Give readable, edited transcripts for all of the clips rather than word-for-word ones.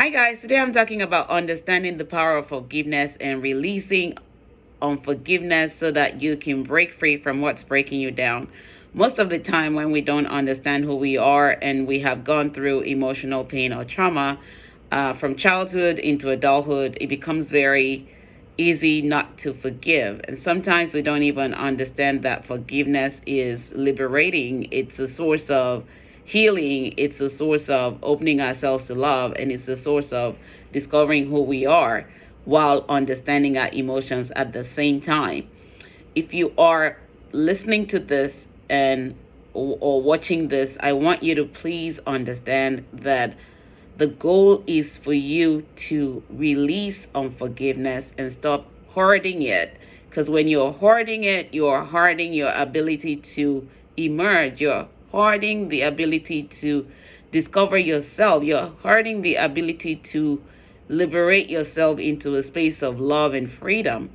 Hi guys, today I'm talking about understanding the power of forgiveness and releasing unforgiveness so that you can break free from what's breaking you down. Most of the time when we don't understand who we are and we have gone through emotional pain or trauma from childhood into adulthood, it becomes very easy not to forgive. And sometimes we don't even understand that forgiveness is liberating. It's a source of healing. It's a source of opening ourselves to love. And it's a source of discovering who we are while understanding our emotions at the same time. If you are listening to this and or watching this, I want you to please understand that the goal is for you to release unforgiveness and stop hoarding it. Because when you're hoarding it, you're hoarding your ability to emerge. You're hoarding the ability to discover yourself. You're hoarding the ability to liberate yourself into a space of love and freedom.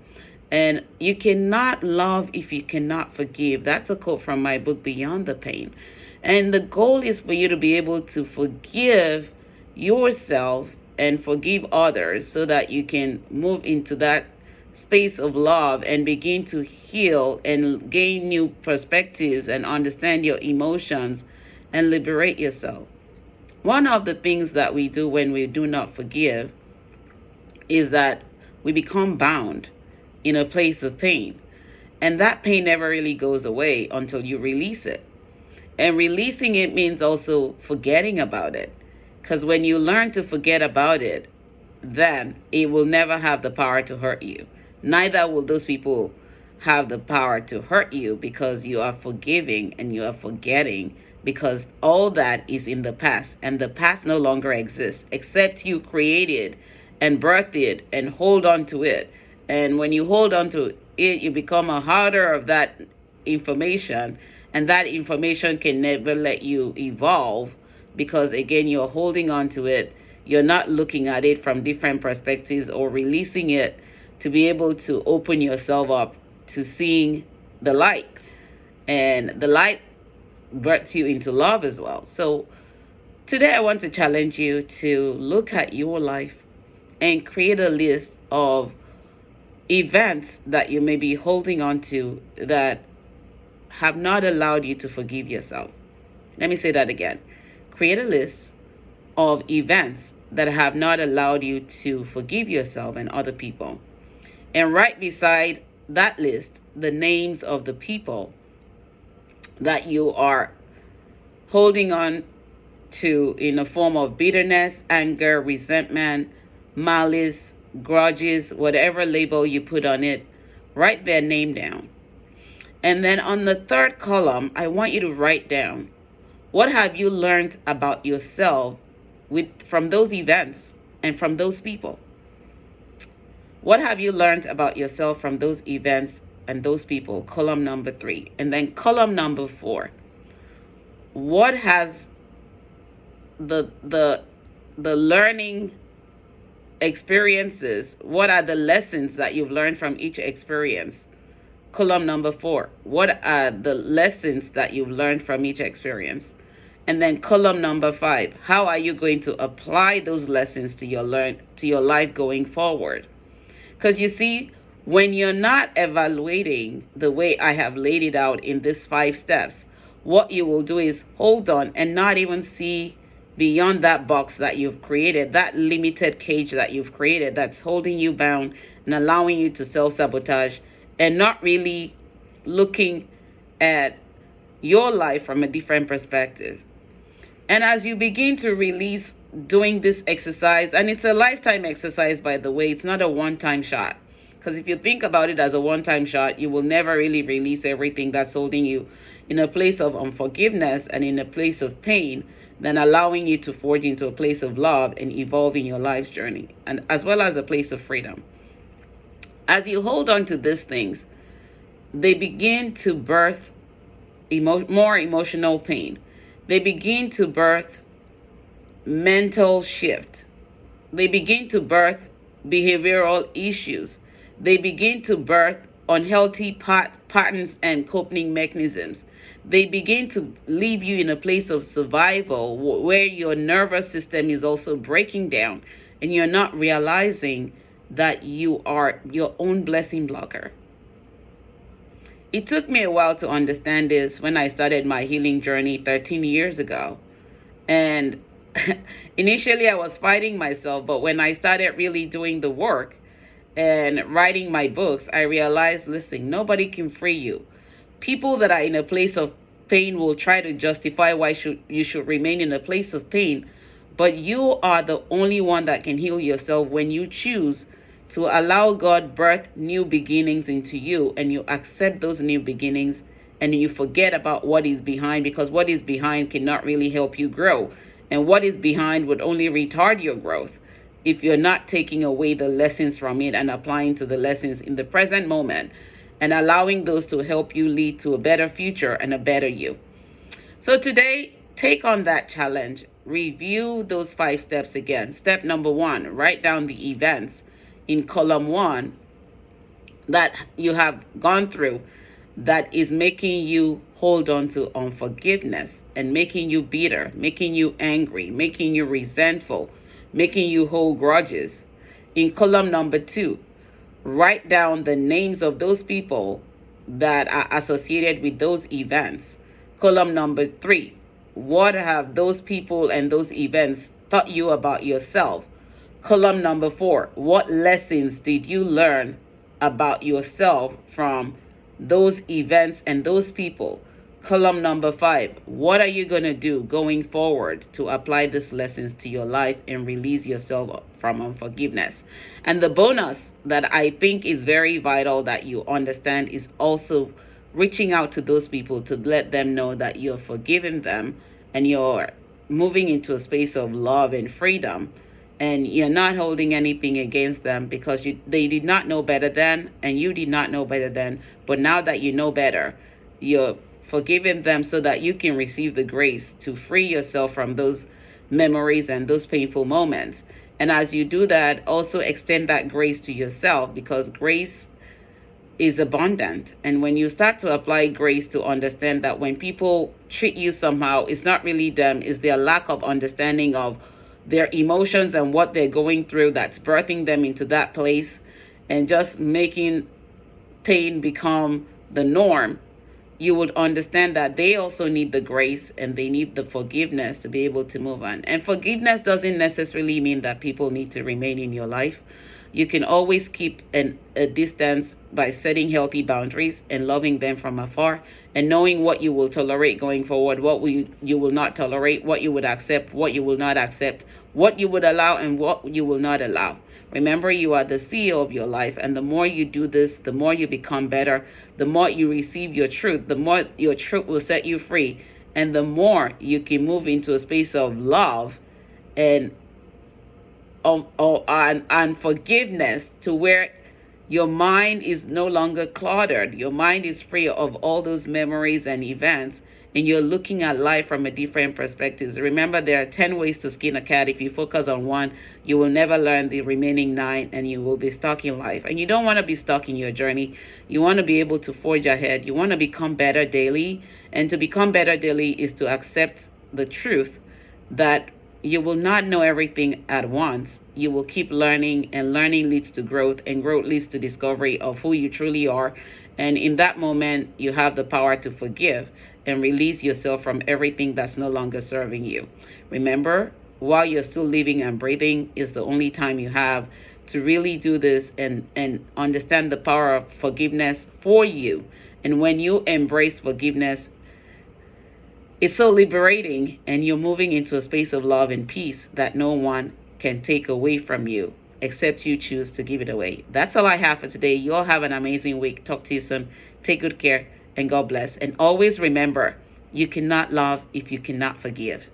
And you cannot love if you cannot forgive. That's a quote from my book, Beyond the Pain. And the goal is for you to be able to forgive yourself and forgive others so that you can move into that space of love and begin to heal and gain new perspectives and understand your emotions and liberate yourself. One of the things that we do when we do not forgive is that we become bound in a place of pain. And that pain never really goes away until you release it. And releasing it means also forgetting about it. Because when you learn to forget about it, then it will never have the power to hurt you. Neither will those people have the power to hurt you because you are forgiving and you are forgetting, because all that is in the past and the past no longer exists except you create it and birth it and hold on to it. And when you hold on to it, you become a hoarder of that information, and that information can never let you evolve because, again, you're holding on to it. You're not looking at it from different perspectives or releasing it to be able to open yourself up to seeing the light. And the light births you into love as well. So today I want to challenge you to look at your life and create a list of events that you may be holding on to that have not allowed you to forgive yourself. Let me say that again. Create a list of events that have not allowed you to forgive yourself and other people. And right beside that list, the names of the people that you are holding on to in a form of bitterness, anger, resentment, malice, grudges, whatever label you put on it, write their name down. And then on the third column, I want you to write down, what have you learned about yourself from those events and from those people? What have you learned about yourself from those events and those people? Column number 3. And then column number 4. What has the learning experiences, what are the lessons that you've learned from each experience? Column number 4. What are the lessons that you've learned from each experience? And then column number 5. How are you going to apply those lessons to your life going forward? Because you see, when you're not evaluating the way I have laid it out in these 5 steps, what you will do is hold on and not even see beyond that box that you've created, that limited cage that you've created that's holding you bound and allowing you to self-sabotage, and not really looking at your life from a different perspective. And as you begin to release doing this exercise, and it's a lifetime exercise, by the way, it's not a one-time shot. Because if you think about it as a one-time shot, you will never really release everything that's holding you in a place of unforgiveness and in a place of pain, then allowing you to forge into a place of love and evolve in your life's journey, and as well as a place of freedom. As you hold on to these things, they begin to birth more emotional pain. They begin to birth mental shift. They begin to birth behavioral issues. They begin to birth unhealthy patterns and coping mechanisms. They begin to leave you in a place of survival where your nervous system is also breaking down and you're not realizing that you are your own blessing blocker. It took me a while to understand this when I started my healing journey 13 years ago. And initially I was fighting myself, but when I started really doing the work and writing my books, I realized, listen, nobody can free you. People that are in a place of pain will try to justify why you should remain in a place of pain, but you are the only one that can heal yourself when you choose to allow God birth new beginnings into you, and you accept those new beginnings and you forget about what is behind, because what is behind cannot really help you grow, and what is behind would only retard your growth if you're not taking away the lessons from it and applying to the lessons in the present moment and allowing those to help you lead to a better future and a better you. So today, take on that challenge. Review those 5 steps again. Step number 1, write down the events in column 1 that you have gone through that is making you hold on to unforgiveness and making you bitter, making you angry, making you resentful, making you hold grudges. In column number 2, write down the names of those people that are associated with those events. Column number 3, what have those people and those events taught you about yourself? Column number 4, what lessons did you learn about yourself from those events and those people? Column number 5, what are you going to do going forward to apply these lessons to your life and release yourself from unforgiveness? And the bonus that I think is very vital that you understand is also reaching out to those people to let them know that you're forgiving them and you're moving into a space of love and freedom, and you're not holding anything against them because they did not know better then and you did not know better then. But now that you know better, you're forgiving them so that you can receive the grace to free yourself from those memories and those painful moments. And as you do that, also extend that grace to yourself, because grace is abundant. And when you start to apply grace, to understand that when people treat you somehow, it's not really them, it's their lack of understanding of their emotions and what they're going through that's birthing them into that place and just making pain become the norm. You would understand that they also need the grace and they need the forgiveness to be able to move on. And forgiveness doesn't necessarily mean that people need to remain in your life. You can always keep a distance by setting healthy boundaries and loving them from afar and knowing what you will tolerate going forward, what you will not tolerate, what you would accept, what you will not accept, what you would allow and what you will not allow. Remember, you are the CEO of your life, and the more you do this, the more you become better, the more you receive your truth, the more your truth will set you free, and the more you can move into a space of love and forgiveness, to where your mind is no longer cluttered. Your mind is free of all those memories and events, and you're looking at life from a different perspective. Remember, there are 10 ways to skin a cat. If you focus on one, you will never learn the remaining 9, and you will be stuck in life. And you don't want to be stuck in your journey. You want to be able to forge ahead. You want to become better daily. And to become better daily is to accept the truth that you will not know everything at once. You will keep learning, and learning leads to growth, and growth leads to discovery of who you truly are. And in that moment, you have the power to forgive and release yourself from everything that's no longer serving you. Remember, while you're still living and breathing is the only time you have to really do this and understand the power of forgiveness for you. And when you embrace forgiveness, it's so liberating, and you're moving into a space of love and peace that no one can take away from you except you choose to give it away. That's all I have for today. You all have an amazing week. Talk to you soon. Take good care, and God bless. And always remember, you cannot love if you cannot forgive.